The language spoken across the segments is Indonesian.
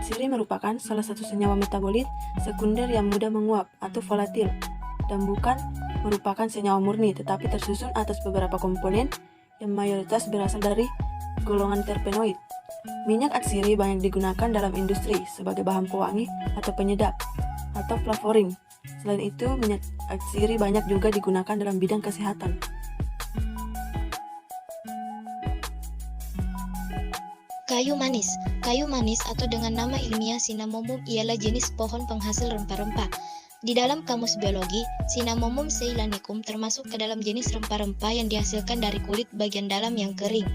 atsiri merupakan salah satu senyawa metabolit sekunder yang mudah menguap atau volatil dan bukan merupakan senyawa murni, tetapi tersusun atas beberapa komponen yang mayoritas berasal dari golongan terpenoid. Minyak atsiri banyak digunakan dalam industri sebagai bahan pewangi atau penyedap atau flavoring. Selain itu, minyak atsiri banyak juga digunakan dalam bidang kesehatan. Kayu manis. Kayu manis atau dengan nama ilmiah Cinnamomum ialah jenis pohon penghasil rempah-rempah. Di dalam kamus biologi, Cinnamomum ceylanicum termasuk ke dalam jenis rempah-rempah yang dihasilkan dari kulit bagian dalam yang kering,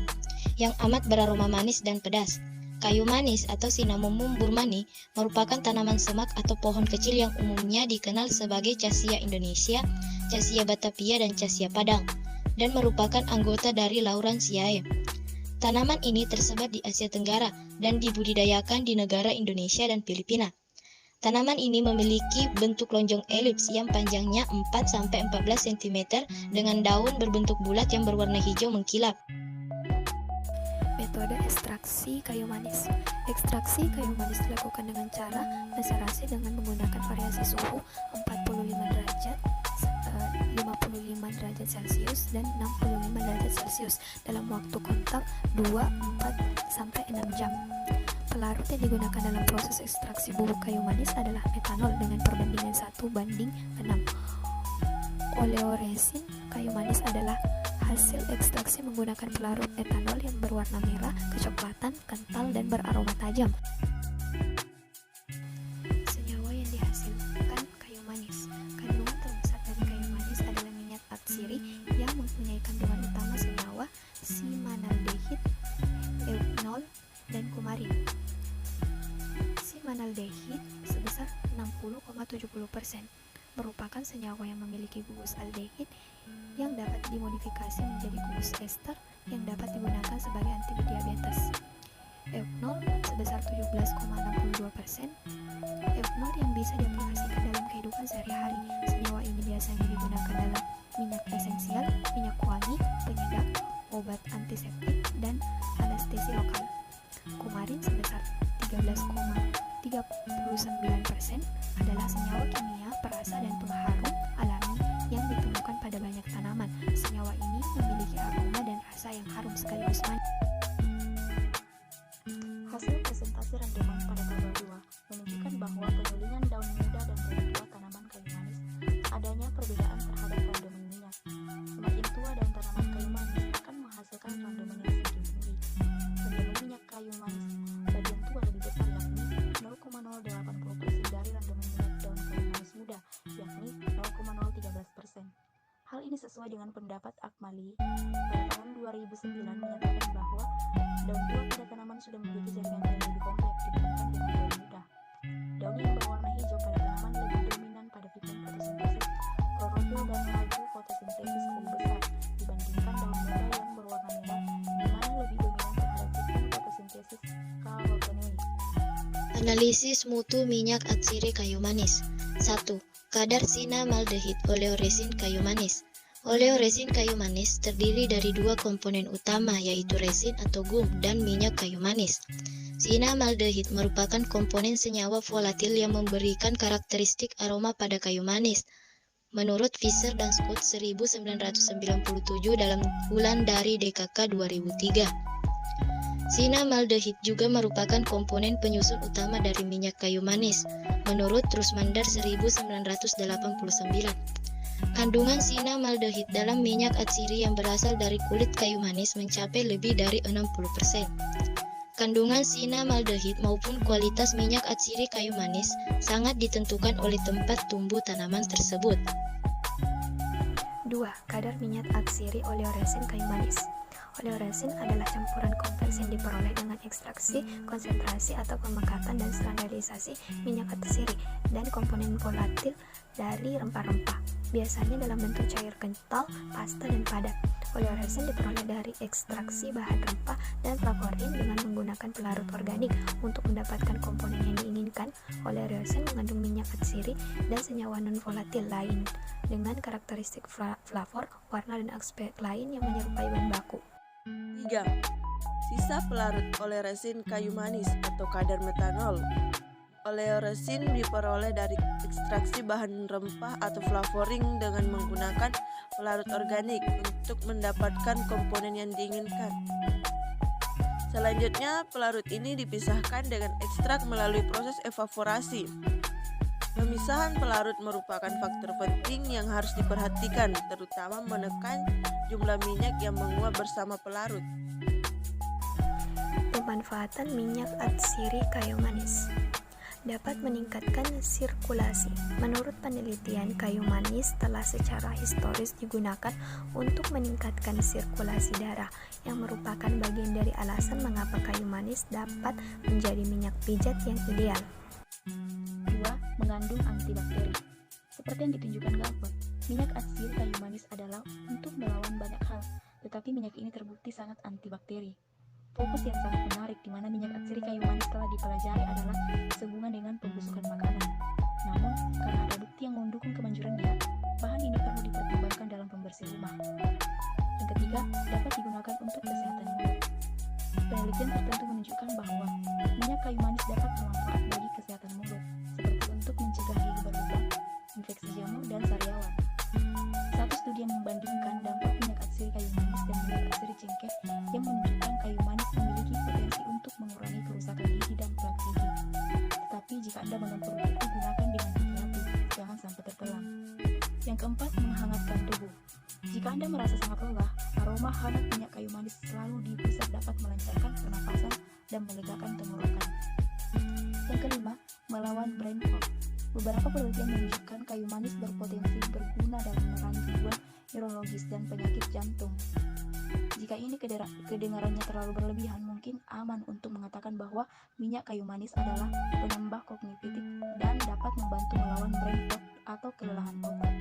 yang amat beraroma manis dan pedas. Kayu manis atau Cinnamomum burmani merupakan tanaman semak atau pohon kecil yang umumnya dikenal sebagai Cassia Indonesia, Cassia Batavia, dan Cassia Padang, dan merupakan anggota dari Laurantiae. Tanaman ini tersebar di Asia Tenggara dan dibudidayakan di negara Indonesia dan Filipina. Tanaman ini memiliki bentuk lonjong elips yang panjangnya 4-14 cm dengan daun berbentuk bulat yang berwarna hijau mengkilap. Metode ekstraksi kayu manis. Ekstraksi kayu manis dilakukan dengan cara maserasi dengan menggunakan variasi suhu 45 derajat, 55 derajat Celcius dan 65 derajat Celcius dalam waktu kontak 2, 4, sampai 6 jam. Pelarut yang digunakan dalam proses ekstraksi bubuk kayu manis adalah metanol dengan perbandingan 1:6. Oleoresin kayu manis adalah hasil ekstraksi menggunakan pelarut etanol yang berwarna merah, kecoklatan, kental, dan beraroma tajam. Senyawa yang dihasilkan kayu manis. Kandungan terbesar dari kayu manis adalah minyak atsiri yang mempunyai kandungan utama senyawa simanaldehid, euphenol, dan kumarin. Simanaldehid sebesar 60,70% merupakan senyawa yang memiliki gugus aldehid yang dapat dimodifikasi menjadi gugus ester yang dapat digunakan sebagai antidiabetes. Euphenol sebesar 17,62%. Euphenol yang bisa diaplikasikan dalam kehidupan sehari-hari. Senyawa ini biasanya digunakan dalam minyak esensial, minyak wangi, penyedap, obat antiseptik, dan anestesi lokal. Kumarin sebesar 13,39% adalah senyawa kimia, perasa, dan pengharum alami yang ditemukan pada banyak tanaman. Senyawa ini memiliki aroma dan rasa yang harum sekaligus manis. Hasil presentasi randoman pada tabel 2 menunjukkan bahwa penyulingan daun muda dan daun tua tanaman kayu manis adanya perbedaan terhadap randomen minyak. Semakin tua daun tanaman kayu manis akan menghasilkan randomen yang semakin tinggi. Randomen minyak kayu manis bagian tua lebih besar, yakni 0,080% dari randomen minyak daun kayu manis muda, yakni 0,013%. Hal ini sesuai dengan pendapat Akmali pada tahun 2009 menyatakan bahwa daun tua pada tanaman sudah memiliki jaringan yang lebih kompleks dibandingkan dengan daun muda. Daun yang berwarna hijau pada tanaman lebih dominan pada fiton fotosintesis, klorofil dan laju fotosintesis lebih besar dibandingkan daun muda yang berwarna merah, di mana lebih dominan terhadap fiton fotosintesis karotenoid. Analisis mutu minyak atsiri kayu manis. 1. Kadar Cinnamaldehid oleoresin kayu manis. Oleoresin kayu manis terdiri dari dua komponen utama, yaitu resin atau gum dan minyak kayu manis. Cinnamaldehid merupakan komponen senyawa volatil yang memberikan karakteristik aroma pada kayu manis. Menurut Fisher dan Scott 1997 dalam bulan dari DKK 2003. Cinnamaldehid juga merupakan komponen penyusun utama dari minyak kayu manis, menurut Trusmander 1989. Kandungan cinnamaldehid dalam minyak atsiri yang berasal dari kulit kayu manis mencapai lebih dari 60%. Kandungan cinnamaldehid maupun kualitas minyak atsiri kayu manis sangat ditentukan oleh tempat tumbuh tanaman tersebut. 2. Kadar minyak atsiri oleoresin kayu manis. Oleoresin adalah campuran kompleks yang diperoleh dengan ekstraksi, konsentrasi atau pemekatan dan standarisasi minyak atsiri dan komponen volatil dari rempah-rempah, biasanya dalam bentuk cair kental, pasta, dan padat. Oleoresin diperoleh dari ekstraksi bahan rempah dan flavorin dengan menggunakan pelarut organik. Untuk mendapatkan komponen yang diinginkan, oleoresin mengandung minyak atsiri dan senyawa non-volatil lain dengan karakteristik flavor, warna, dan aspek lain yang menyerupai bahan baku. 3. Sisa pelarut oleoresin kayu manis atau kadar metanol. Oleoresin diperoleh dari ekstraksi bahan rempah atau flavoring dengan menggunakan pelarut organik untuk mendapatkan komponen yang diinginkan. Selanjutnya, pelarut ini dipisahkan dengan ekstrak melalui proses evaporasi. Pemisahan pelarut merupakan faktor penting yang harus diperhatikan, terutama menekan jumlah minyak yang menguap bersama pelarut. Pemanfaatan minyak atsiri kayu manis dapat meningkatkan sirkulasi. Menurut penelitian, kayu manis telah secara historis digunakan untuk meningkatkan sirkulasi darah, yang merupakan bagian dari alasan mengapa kayu manis dapat menjadi minyak pijat yang ideal. 2. Mengandung antibakteri. Seperti yang ditunjukkan gambar, minyak atsiri kayu manis adalah untuk melawan banyak hal, tetapi minyak ini terbukti sangat antibakteri. Fokus yang sangat menarik di mana minyak atsiri kayu manis telah dipelajari adalah sehubungan dengan pembusukan makanan. Namun, karena ada bukti yang mendukung kemanjuran dia, bahan ini perlu dipertimbangkan dalam pembersih rumah. Yang ketiga, dapat digunakan untuk kesehatan mulut. Penelitian tertentu menunjukkan bahwa minyak kayu manis dapat bermanfaat bagi kesehatan mulut, seperti untuk mencegah gigi berlubang, infeksi jamur, dan sariawan. Satu studi yang membandingkan dampak minyak atsiri kayu manis dan minyak atsiri cengkeh yang menunjukkan kayu manis memiliki potensi untuk mengurangi kerusakan gigi dan plak gigi. Tetapi jika Anda menempuh itu, gunakan dengan hati-hati, jangan sampai tertelan. Yang keempat, menghangatkan tubuh. Jika Anda merasa sangat lelah, aroma hangat minyak kayu manis selalu dihisap dapat melancarkan pernapasan dan melegakan tenggorokan. Yang kelima, melawan brain fog. Beberapa penelitian menunjukkan kayu manis berpotensi berguna dalam menerangi gangguan neurologis dan penyakit jantung. Jika ini kedengarannya terlalu berlebihan, mungkin aman untuk mengatakan bahwa minyak kayu manis adalah penambah kognitif dan dapat membantu melawan brain fog atau kelelahan otak.